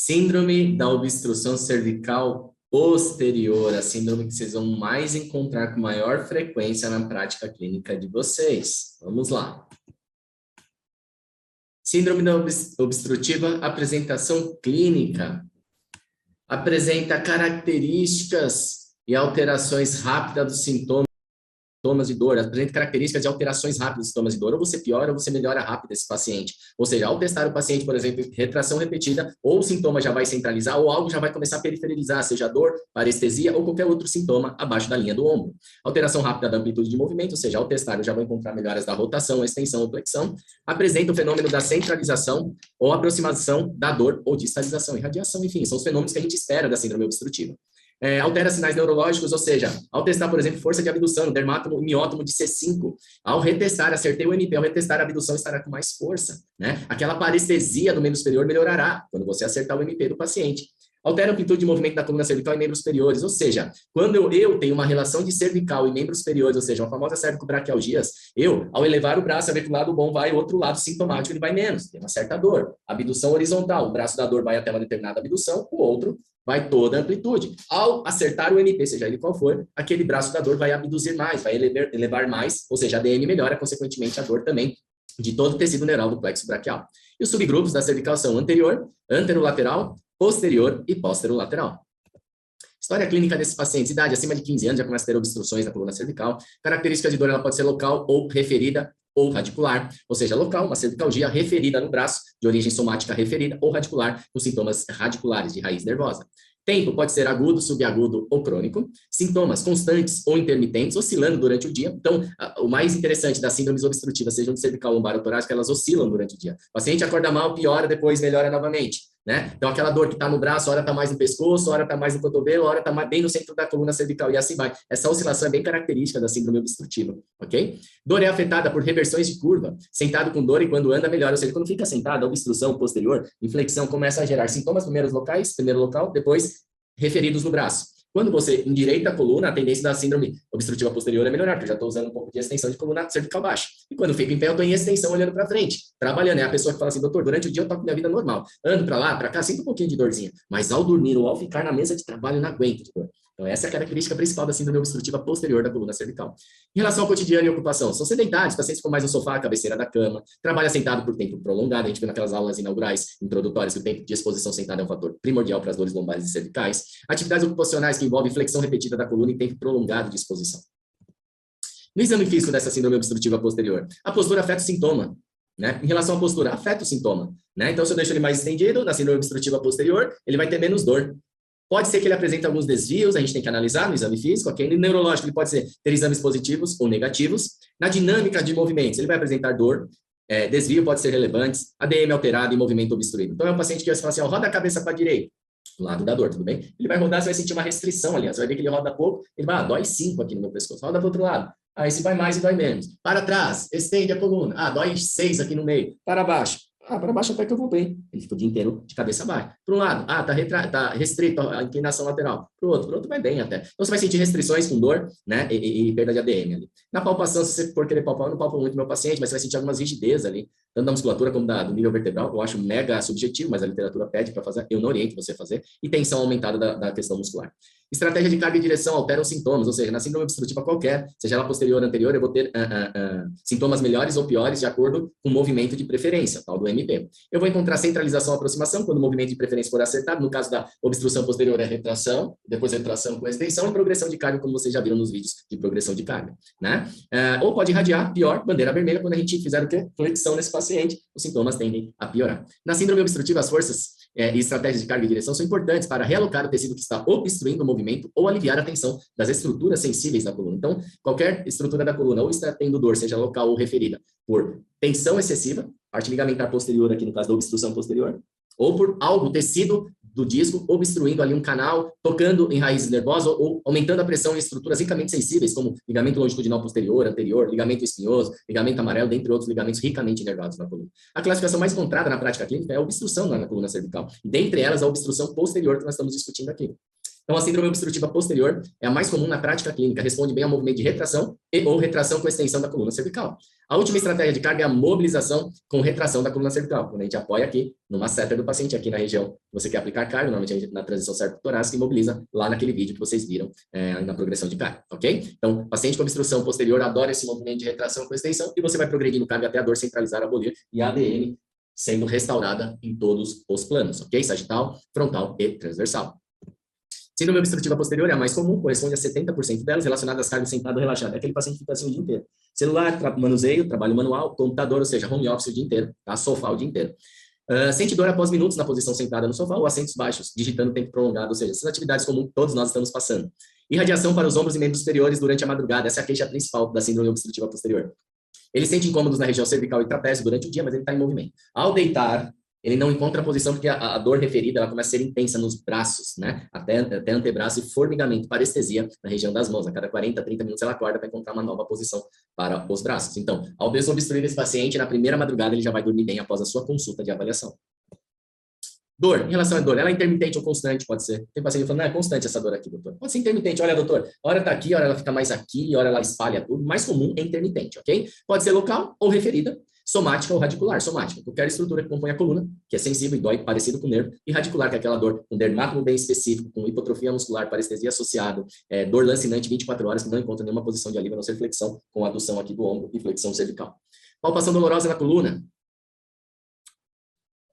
Síndrome da obstrução cervical posterior, a síndrome que vocês vão mais encontrar com maior frequência na prática clínica de vocês. Vamos lá. Síndrome da obstrutiva, apresentação clínica. Apresenta características e alterações rápidas dos sintomas de dor, apresenta características de alterações rápidas dos sintomas de dor, ou você piora ou você melhora rápido esse paciente. Ou seja, ao testar o paciente, por exemplo, retração repetida, ou o sintoma já vai centralizar, ou algo já vai começar a periferizar, seja dor, parestesia ou qualquer outro sintoma abaixo da linha do ombro. Alteração rápida da amplitude de movimento, ou seja, ao testar eu já vou encontrar melhoras da rotação, extensão ou flexão. Apresenta o fenômeno da centralização ou aproximação da dor ou distalização e radiação, enfim, são os fenômenos que a gente espera da síndrome obstrutiva. Altera sinais neurológicos, ou seja, ao testar, por exemplo, força de abdução, no dermátomo miótomo de C5, ao retestar, acertei o MP, ao retestar a abdução estará com mais força, né? Aquela parestesia do membro superior melhorará quando você acertar o MP do paciente. Altera a amplitude de movimento da coluna cervical e membros superiores, ou seja, quando eu tenho uma relação de cervical e membros superiores, ou seja, uma famosa cervicobraquialgias, ao elevar o braço, a ver que o lado bom vai, o outro lado sintomático ele vai menos, tem uma certa dor. Abdução horizontal, o braço da dor vai até uma determinada abdução, o outro vai toda a amplitude. Ao acertar o MP, seja ele qual for, aquele braço da dor vai abduzir mais, vai elevar mais, ou seja, a DM melhora, consequentemente a dor também de todo o tecido neural do plexo braquial. E os subgrupos da cervical são anterior, anterolateral, posterior e posterolateral. História clínica desses pacientes: idade acima de 15 anos, já começa a ter obstruções da coluna cervical. Característica de dor, ela pode ser local ou referida ou radicular, ou seja, local, uma cervicalgia referida no braço, de origem somática referida, ou radicular, com sintomas radiculares de raiz nervosa. Tempo pode ser agudo, subagudo ou crônico. Sintomas constantes ou intermitentes, oscilando durante o dia. Então, o mais interessante das síndromes obstrutivas, sejam de cervical, lombar ou torácica, elas oscilam durante o dia. O paciente acorda mal, piora, depois melhora novamente. Né? Então, aquela dor que está no braço, hora está mais no pescoço, hora está mais no cotovelo, hora está bem no centro da coluna cervical, e assim vai. Essa oscilação é bem característica da síndrome obstrutiva, ok? Dor é afetada por reversões de curva, sentado com dor e quando anda melhora, ou seja, quando fica sentado, a obstrução posterior, inflexão, começa a gerar sintomas primeiros locais, primeiro local, depois referidos no braço. Quando você endireita a coluna, a tendência da síndrome obstrutiva posterior é melhorar, porque eu já estou usando um pouco de extensão de coluna cervical baixa. E quando fico em pé, eu estou em extensão olhando para frente, trabalhando. É a pessoa que fala assim: doutor, durante o dia eu toco minha vida normal. Ando para lá, para cá, sinto um pouquinho de dorzinha. Mas ao dormir ou ao ficar na mesa de trabalho, eu não aguento de dor. Então, essa é a característica principal da síndrome obstrutiva posterior da coluna cervical. Em relação ao cotidiano e ocupação, são sedentários, pacientes ficam mais no sofá, cabeceira da cama, trabalha sentado por tempo prolongado. A gente vê naquelas aulas inaugurais, introdutórias, que o tempo de exposição sentada é um fator primordial para as dores lombares e cervicais. Atividades ocupacionais que envolvem flexão repetida da coluna em tempo prolongado de exposição. No exame físico dessa síndrome obstrutiva posterior, a postura afeta o sintoma. Né? Em relação à postura, afeta o sintoma. Né? Então, se eu deixo ele mais estendido, na síndrome obstrutiva posterior, ele vai ter menos dor. Pode ser que ele apresente alguns desvios, a gente tem que analisar no exame físico, ok? No neurológico, ele pode ter exames positivos ou negativos. Na dinâmica de movimentos, ele vai apresentar dor, desvio pode ser relevante, ADM alterado e movimento obstruído. Então, é um paciente que você fala assim: ó, roda a cabeça para a direita, do lado da dor, tudo bem? Ele vai rodar, você vai sentir uma restrição ali, você vai ver que ele roda pouco, ele vai, dói 5 aqui no meu pescoço, roda para o outro lado. Aí se vai mais e dói menos. Para trás, estende a coluna, dói 6 aqui no meio. Para baixo. Para baixo até que eu vou bem. Ele fica o dia inteiro de cabeça baixa. Para um lado, tá restrito a inclinação lateral. Para o outro vai bem até. Então, você vai sentir restrições com dor, né, e perda de ADM ali. Na palpação, se você for querer palpar, eu não palpo muito meu paciente, mas você vai sentir algumas rigidez ali, tanto da musculatura como do nível vertebral. Eu acho mega subjetivo, mas a literatura pede para fazer, eu não oriento você a fazer, e tensão aumentada da questão muscular. Estratégia de carga e direção altera os sintomas, ou seja, na síndrome obstrutiva qualquer, seja ela posterior ou anterior, eu vou ter sintomas melhores ou piores de acordo com o movimento de preferência, tal do MP. Eu vou encontrar centralização ou aproximação, quando o movimento de preferência for acertado. No caso da obstrução posterior é retração, depois retração com extensão e progressão de carga, como vocês já viram nos vídeos de progressão de carga. Né? Ou pode irradiar, pior, bandeira vermelha, quando a gente fizer o quê? Flexão nesse paciente, os sintomas tendem a piorar. Na síndrome obstrutiva, as forças e estratégias de carga e direção são importantes para realocar o tecido que está obstruindo o movimento ou aliviar a tensão das estruturas sensíveis da coluna. Então, qualquer estrutura da coluna ou está tendo dor, seja local ou referida, por tensão excessiva, parte ligamentar posterior aqui no caso da obstrução posterior, ou por algo, tecido do disco, obstruindo ali um canal, tocando em raízes nervosas ou aumentando a pressão em estruturas ricamente sensíveis, como ligamento longitudinal posterior, anterior, ligamento espinhoso, ligamento amarelo, dentre outros ligamentos ricamente inervados na coluna. A classificação mais encontrada na prática clínica é a obstrução na coluna cervical. Dentre elas, a obstrução posterior que nós estamos discutindo aqui. Então, a síndrome obstrutiva posterior é a mais comum na prática clínica, responde bem ao movimento de retração e ou retração com extensão da coluna cervical. A última estratégia de carga é a mobilização com retração da coluna cervical, quando a gente apoia aqui numa seta do paciente, aqui na região que você quer aplicar carga, normalmente na transição cervico-torácica, e mobiliza lá naquele vídeo que vocês viram na progressão de carga, ok? Então, paciente com obstrução posterior adora esse movimento de retração com extensão e você vai progredindo carga até a dor centralizar, abolir e a ADM sendo restaurada em todos os planos, ok? Sagital, frontal e transversal. Síndrome obstrutiva posterior é a mais comum, corresponde a 70% delas, relacionadas às cargas sentado relaxado. É aquele paciente que fica assim o dia inteiro. Celular, manuseio, trabalho manual, computador, ou seja, home office o dia inteiro, tá? Sofá o dia inteiro. Sente dor após minutos na posição sentada no sofá ou assentos baixos, digitando tempo prolongado, ou seja, essas atividades comuns todos nós estamos passando. Irradiação para os ombros e membros superiores durante a madrugada, essa é a queixa principal da síndrome obstrutiva posterior. Ele sente incômodos na região cervical e trapézio durante o dia, mas ele está em movimento. Ao deitar, ele não encontra a posição porque a dor referida ela começa a ser intensa nos braços, né? Até antebraço e formigamento, parestesia na região das mãos. A cada 40, 30 minutos ela acorda para encontrar uma nova posição para os braços. Então, ao desobstruir esse paciente, na primeira madrugada ele já vai dormir bem após a sua consulta de avaliação. Dor, em relação à dor, ela é intermitente ou constante, pode ser. Tem paciente falando, não, é constante essa dor aqui, doutor. Pode ser intermitente, olha, doutor, hora está aqui, hora ela fica mais aqui, hora ela espalha tudo. Mais comum é intermitente, ok? Pode ser local ou referida, somática ou radicular. Somática, qualquer estrutura que compõe a coluna, que é sensível e dói, parecido com nervo, e radicular, que é aquela dor com dermato bem específico, com hipotrofia muscular, parestesia associado, dor lancinante 24 horas, que não encontra nenhuma posição de alívio, a não ser flexão, com adução aqui do ombro e flexão cervical. Palpação dolorosa na coluna.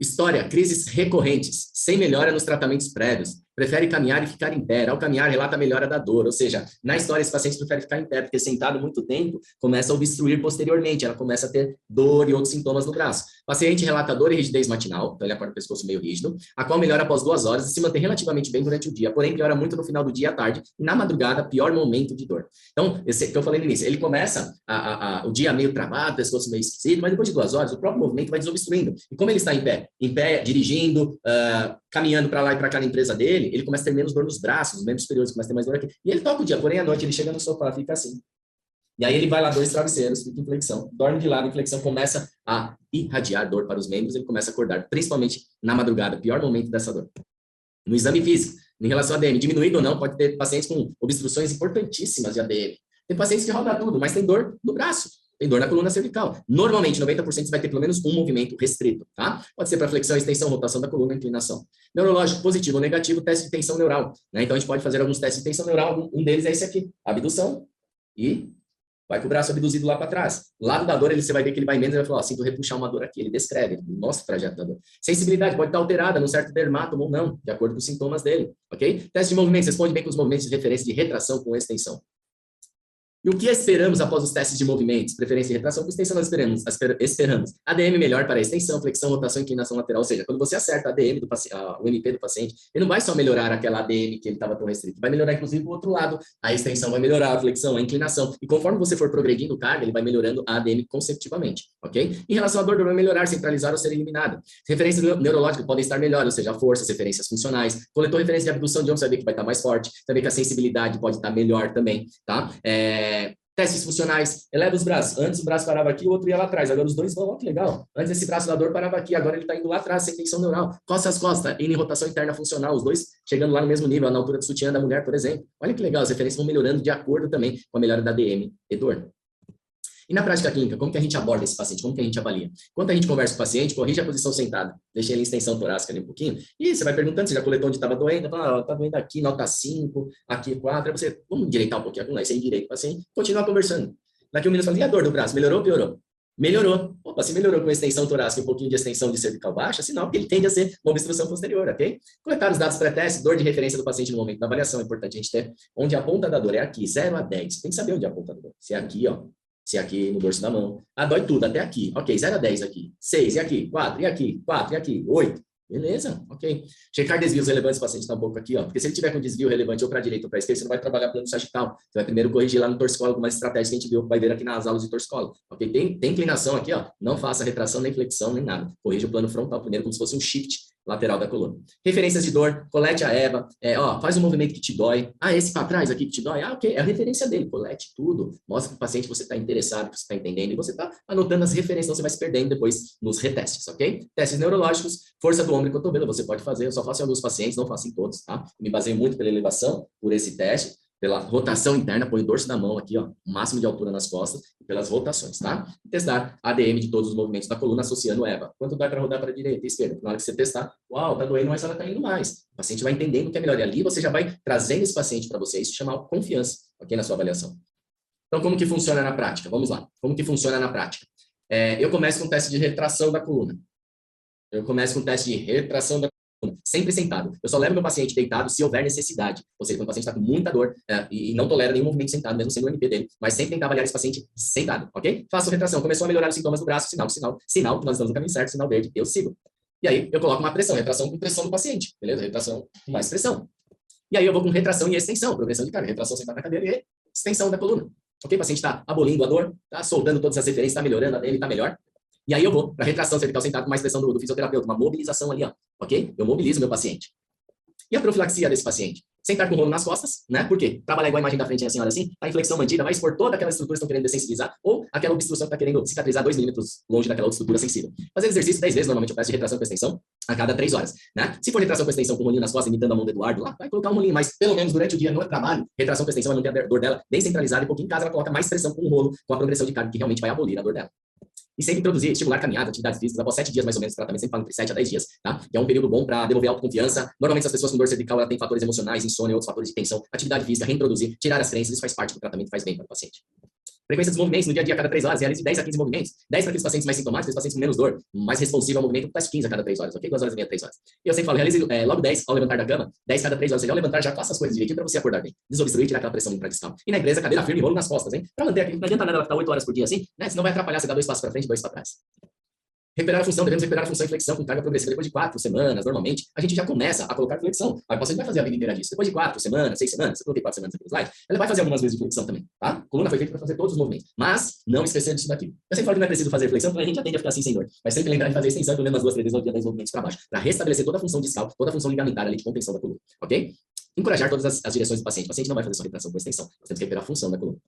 História, crises recorrentes, sem melhora nos tratamentos prévios, prefere caminhar e ficar em pé. Ao caminhar, relata a melhora da dor. Ou seja, na história, esse paciente prefere ficar em pé, porque sentado muito tempo, começa a obstruir posteriormente, ela começa a ter dor e outros sintomas no braço. O paciente relata dor e rigidez matinal, então ele acorda com o pescoço meio rígido, a qual melhora após 2 horas e se mantém relativamente bem durante o dia, porém piora muito no final do dia e à tarde, e na madrugada, pior momento de dor. Então, esse que eu falei no início, ele começa o dia meio travado, pescoço meio esquisito, mas depois de 2 horas, o próprio movimento vai desobstruindo. E como ele está em pé, dirigindo, caminhando para lá e para cá na empresa dele, ele começa a ter menos dor nos braços, os membros superiores começam a ter mais dor aqui. E ele toca o dia, porém à noite ele chega no sofá, fica assim. E aí ele vai lá 2 travesseiros, fica em flexão, dorme de lado, em flexão, começa a irradiar dor para os membros, ele começa a acordar, principalmente na madrugada, pior momento dessa dor. No exame físico, em relação a ADM, diminuído ou não, pode ter pacientes com obstruções importantíssimas de ADM. Tem pacientes que rodam tudo, mas tem dor no braço. Tem dor na coluna cervical. Normalmente, 90% você vai ter pelo menos um movimento restrito, tá? Pode ser para flexão, extensão, rotação da coluna, inclinação. Neurológico, positivo ou negativo, teste de tensão neural, né? Então, a gente pode fazer alguns testes de tensão neural. Um deles é esse aqui, abdução, e vai com o braço abduzido lá para trás. Lado da dor, você vai ver que ele vai menos, ele vai falar, sinto repuxar uma dor aqui. Ele descreve, ele mostra o trajeto da dor. Sensibilidade pode estar alterada num certo dermato ou não, de acordo com os sintomas dele, ok? Teste de movimento, responde bem com os movimentos de referência de retração com extensão. E o que esperamos após os testes de movimentos? Preferência e retração, com extensão nós esperamos. ADM melhor para extensão, flexão, rotação e inclinação lateral. Ou seja, quando você acerta a ADM o MP do paciente, ele não vai só melhorar aquela ADM que ele estava tão restrito, vai melhorar inclusive o outro lado. A extensão vai melhorar, a flexão, a inclinação. E conforme você for progredindo o carga, ele vai melhorando a ADM consecutivamente, ok? Em relação à dor vai melhorar, centralizar ou ser eliminada. Referências neurológicas podem estar melhores, ou seja, forças, referências funcionais. Coletor referência de abdução de ombro, você vai ver que vai estar mais forte. Também que a sensibilidade pode estar melhor também, tá? Testes funcionais, eleva os braços. Antes o braço parava aqui, o outro ia lá atrás. Agora os dois vão, ó, que legal. Antes esse braço da dor parava aqui, agora ele está indo lá atrás, sem tensão neural. Costas, em rotação interna funcional, os dois chegando lá no mesmo nível, na altura do sutiã da mulher, por exemplo. Olha que legal, as referências vão melhorando de acordo também com a melhora da DM e dor. E na prática clínica, como que a gente aborda esse paciente? Como que a gente avalia? Quando a gente conversa com o paciente, corrige a posição sentada, deixa ele em extensão torácica ali um pouquinho, e você vai perguntando se já coletou onde estava doendo, fala, tá doendo aqui, nota 5, aqui 4, aí você, vamos endireitar um pouquinho a coluna, aí você endireita o paciente, continua conversando. Daqui um minuto, fala, e a dor do braço, melhorou ou piorou? Melhorou. Opa, se melhorou com extensão torácica e um pouquinho de extensão de cervical baixa, sinal que ele tende a ser uma obstrução posterior, ok? Coletar os dados pré-teste, dor de referência do paciente no momento da avaliação, é importante a gente ter onde a ponta da dor é aqui, 0 a 10. Tem que saber onde é a ponta da dor. Se é aqui, ó. Se é aqui no dorso da mão. Ah, dói tudo, até aqui. Ok, 0 a 10 aqui. 6, e aqui? 4, e aqui? 4, e aqui? 8. Beleza, ok. Checar desvios relevantes, o paciente está um pouco aqui, ó. Porque se ele tiver com desvio relevante ou para a direita ou para a esquerda, você não vai trabalhar plano sagital. Você vai primeiro corrigir lá no torcicolo com uma estratégia que a gente viu, vai ver aqui nas aulas de torcicolo. Ok? Tem inclinação aqui, ó. Não faça retração, nem flexão, nem nada. Corrija o plano frontal primeiro, como se fosse um shift lateral da coluna. Referências de dor, colete a EBA, faz um movimento que te dói. Ah, esse para trás aqui que te dói? Ah, ok, é a referência dele, colete tudo. Mostra para o paciente que você está interessado, que você está entendendo, e você está anotando as referências, então você vai se perdendo depois nos retestes, ok? Testes neurológicos, força do ombro e cotovelo, você pode fazer, eu só faço em alguns pacientes, não faço em todos, tá? Me baseio muito pela elevação, por esse teste, pela rotação interna, põe o dorso da mão aqui, ó, o máximo de altura nas costas, e pelas rotações, tá? E testar ADM de todos os movimentos da coluna associando EVA. Quanto dá para rodar para a direita e esquerda? Na hora que você testar, uau, tá doendo, mas ela tá indo mais. O paciente vai entendendo o que é melhor. E ali você já vai trazendo esse paciente para você, isso chama confiança, ok, na sua avaliação. Então, como que funciona na prática? Vamos lá. Como que funciona na prática? Eu começo com o teste de retração da coluna. Sempre sentado. Eu só levo meu paciente deitado se houver necessidade. Ou seja, quando o paciente está com muita dor e não tolera nenhum movimento sentado, mesmo sendo o MP dele, mas sempre tentar avaliar esse paciente sentado, ok? Faço retração. Começou a melhorar os sintomas do braço, sinal que nós estamos no caminho certo, sinal verde, eu sigo. E aí eu coloco uma pressão, retração com pressão do paciente, beleza? Retração mais pressão. E aí eu vou com retração e extensão, progressão de carga, retração sentado na cadeira e extensão da coluna. Ok? O paciente está abolindo a dor, está soldando todas as referências, está melhorando, a dele está melhor. E aí eu vou para retração cervical sentado com mais pressão do fisioterapeuta, uma mobilização ali, ó, ok? Eu mobilizo meu paciente. E a profilaxia desse paciente? Sentar com o rolo nas costas, né? Por quê? Trabalhar igual a imagem da frente, assim, olha assim, tá em flexão mantida, vai expor toda aquela estrutura que estão querendo dessensibilizar, ou aquela obstrução que está querendo cicatrizar 2 milímetros longe daquela outra estrutura sensível. Fazer exercício 10 vezes, normalmente eu peço de retração com extensão, a cada 3 horas, né? Se for retração com extensão com o rolinho nas costas, imitando a mão do Eduardo, lá, vai colocar um rolinho, mas pelo menos durante o dia no trabalho, retração com extensão, ela não tem a dor dela bem centralizada, e pouquinho em casa ela coloca mais pressão com o rolo, com a progressão de carga, que realmente vai abolir a dor dela. E sempre introduzir, estimular caminhada, atividades físicas, após 7 dias mais ou menos de tratamento, sempre falo entre 7 a 10 dias, tá? Que é um período bom para devolver a autoconfiança. Normalmente as pessoas com dor cervical, ela tem fatores emocionais, insônia, outros fatores de tensão, atividade física, reintroduzir, tirar as crenças, isso faz parte do tratamento, faz bem para o paciente. Frequência dos movimentos, no dia a dia, a cada 3 horas, realize 10 a 15 movimentos. 10 para aqueles pacientes mais sintomáticos, pacientes com menos dor, mais responsivos ao movimento, faz 15 a cada 3 horas, ok? 2 horas e meia, 3 horas. E eu sempre falo, realize logo 10 ao levantar da cama, 10 cada 3 horas. Ou seja, ao levantar, já faça as coisas direitinho para você acordar bem. Desobstruir, tirar aquela pressão intradistal. E na empresa, cadeira firme, rolo nas costas, hein? Para manter aqui, não adianta nada ela ficar 8 horas por dia assim, né? Senão vai atrapalhar, você dá 2 passos para frente e 2 para trás. Recuperar a função, devemos recuperar a função em flexão com carga progressiva depois de 4 semanas, normalmente. A gente já começa a colocar flexão. Aí o paciente vai fazer a vida inteira disso. Depois de 4 semanas, 6 semanas, eu coloquei 4 semanas aqui no slide, ela vai fazer algumas vezes de flexão também, tá? A coluna foi feita para fazer todos os movimentos. Mas, não esquecer disso daqui. Eu sempre falo que não é preciso fazer flexão, porque a gente já tende a ficar assim sem dor. Mas sempre lembrar de fazer extensão, pelo menos umas 2, 3 vezes ao dia, 10 movimentos para baixo, para restabelecer toda a função discal, toda a função ligamentar ali de contenção da coluna, ok? Encorajar todas as direções do paciente. O paciente não vai fazer só retração com extensão. Nós temos que recuperar a função da coluna.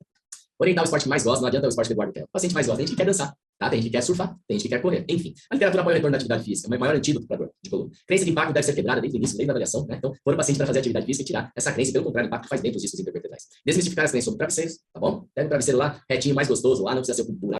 Orientar o esporte que mais gosta, não adianta o esporte que o Eduardo quer. O paciente mais gosta, tem gente que quer dançar, tá? Tem gente que quer surfar, tem gente que quer correr. Enfim, a literatura apoia o retorno da atividade física, é o maior antídoto para a dor de coluna. Crença de impacto deve ser quebrada desde o início, desde a avaliação, né? Então, for o paciente para fazer atividade física e tirar essa crença, pelo contrário, o impacto faz bem para os discos intervertebrais. Desmistificar as crenças sobre travesseiros, tá bom? Pega o travesseiro lá, retinho, mais gostoso, lá não precisa ser com buraco.